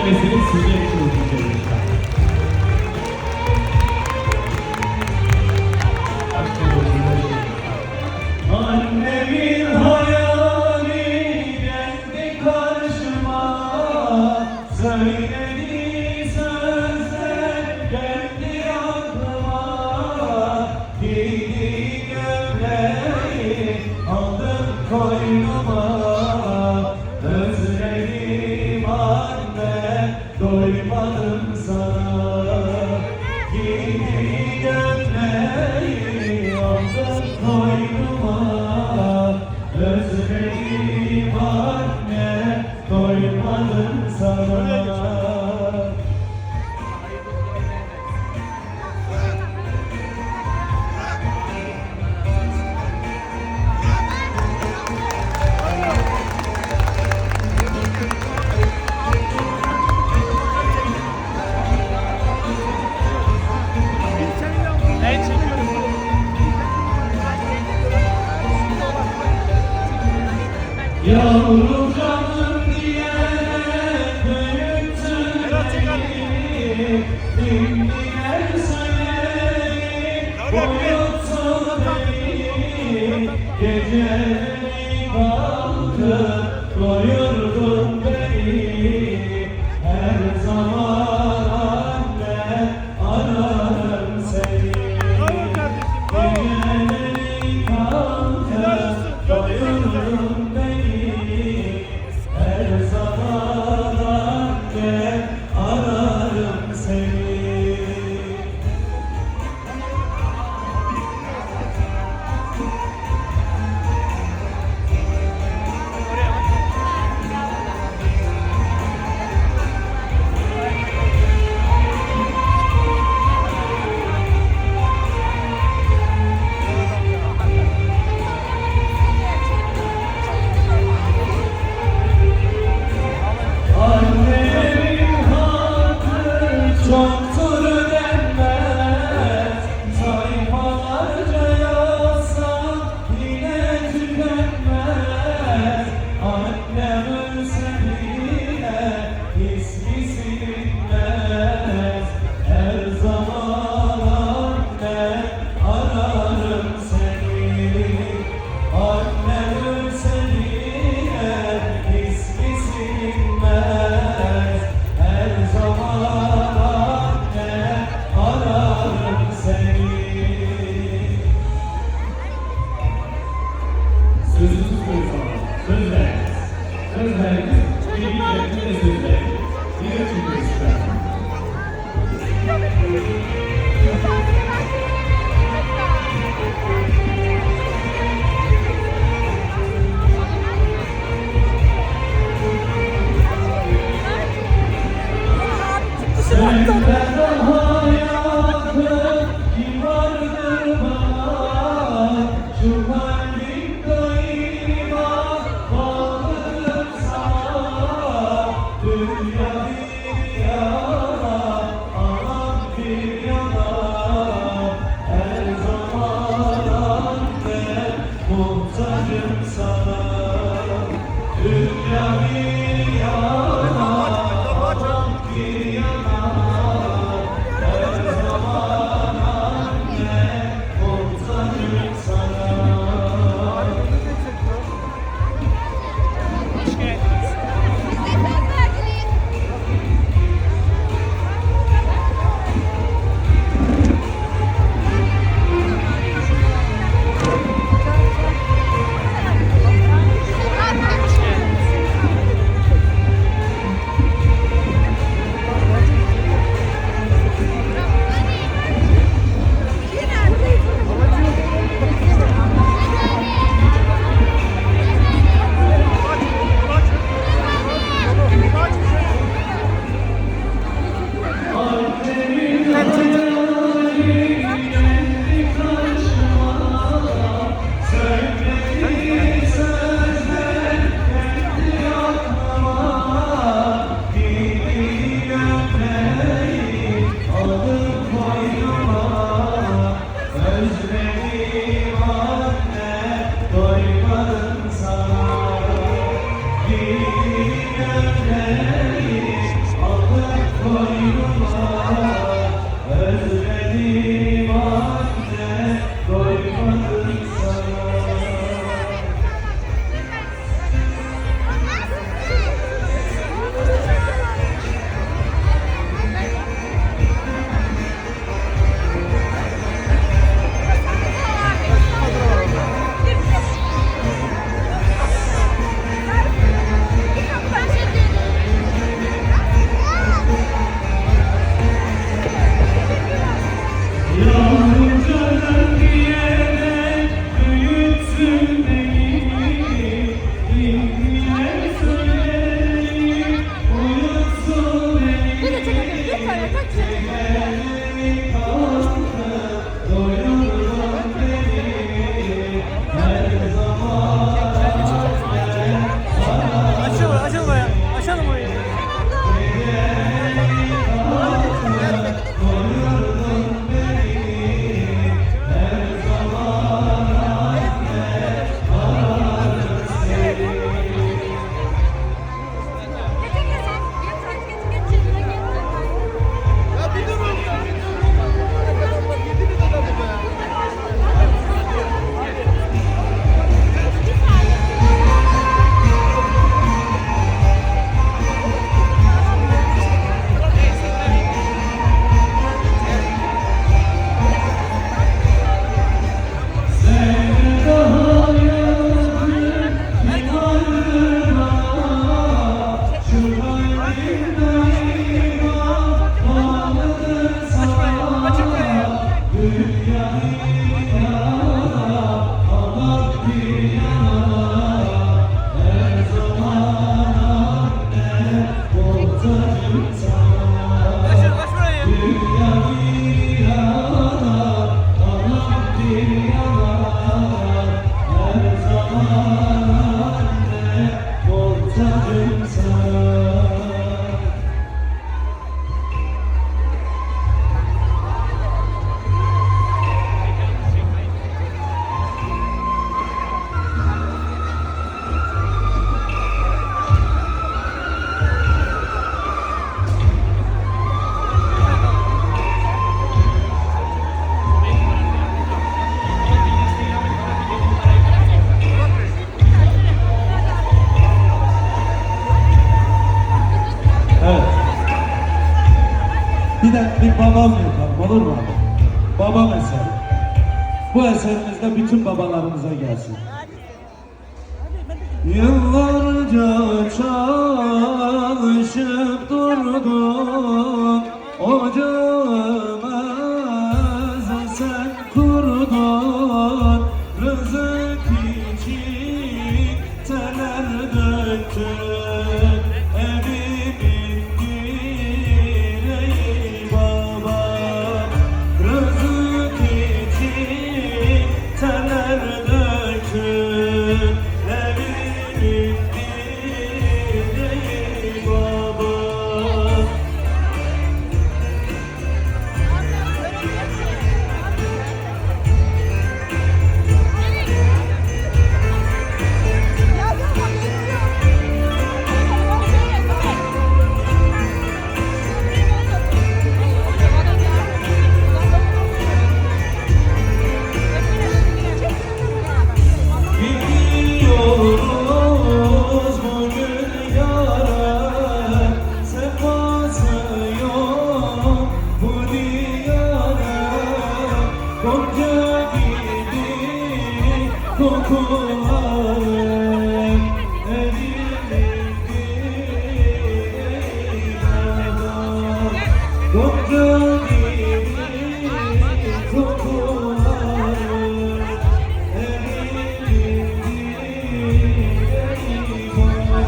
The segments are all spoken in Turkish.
söylemesini sizler için okuyacağım lütfen. Annemin hayali geldi karşıma, söylediği sözler geldi aklıma, giydiği gömleği aldım koynuma, özledim anne, doymadım sana, giydiği gömleği aldım koynuma, özledim anne, doymadım sana. Yavrum canım diye büyüttün beni, dinleyen söyleyin, uyuttun beni, geceleri kalkıp doyurdun beni, her zaman anne ararım seni, geceleri kalkıp doyurdun beni, her zaman anne ararım seni. Annemin hakkı çoktur ödenmez, sayfalarca yazsam yine tükenmez. Annem ölse bile ismi silinmez, her zaman anne ararım seni. Annem ölse bile ismi silinmez, her zaman anne ararım seni. Sözü tutmayın sana, söz veriniz. Söz veriniz, bir de söz veriniz. Yine çıkıyoruz şu an. Senden daha yakın kim vardır bana, şu kalbim daima bağlıdır sana. Dünya bir yana, anam bir yana, her zaman anne muhtacım sana. Dünya bir yana, anam bir yana, her zaman anne muhtacım sana. Annemin hayali geldi karşıma, söylediği sözler geldi aklıma, giydiği gömleği aldım koynuma, özledim anne, doymadım sana, giydiği gömleği aldım Özledim anne, doymadım sana. Yavrucadan diyerek büyütsün beni, dinleyen söyleyin, uyutsun beni. Tekerleği kalktı, doyurun beni, her zaman Açalım oraya. Açalım orayı. Ya bir durun ya. Yediniz adamı be. seni daha yakın bir kalbime, şu kalbim daima bağlıdır sana. Dünyayı yana, Allah bir yana, her zaman anne, muhtacım sana. Aç burayı. Dünyayı yana, Allah bir yana, her zaman anne, muhtacım sana. Evet. Bir babam yapalım, olur mu? Babam eseri. Bu eserimiz de bütün babalarımıza gelsin. Yıllarca çalışıp durdum, ocağımızı sen kurdun, rızık için teler döktün, evimin direği baba, rızık için teler döktün, evimin direği baba. Gidiyoruz bugün yara, sefası yok bu diyara. Gonca gibi kokuları evimin direği baba. Gonca gibi kokuları evimin direği baba.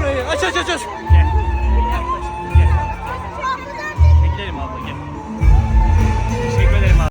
burayı. Aç aç aç aç.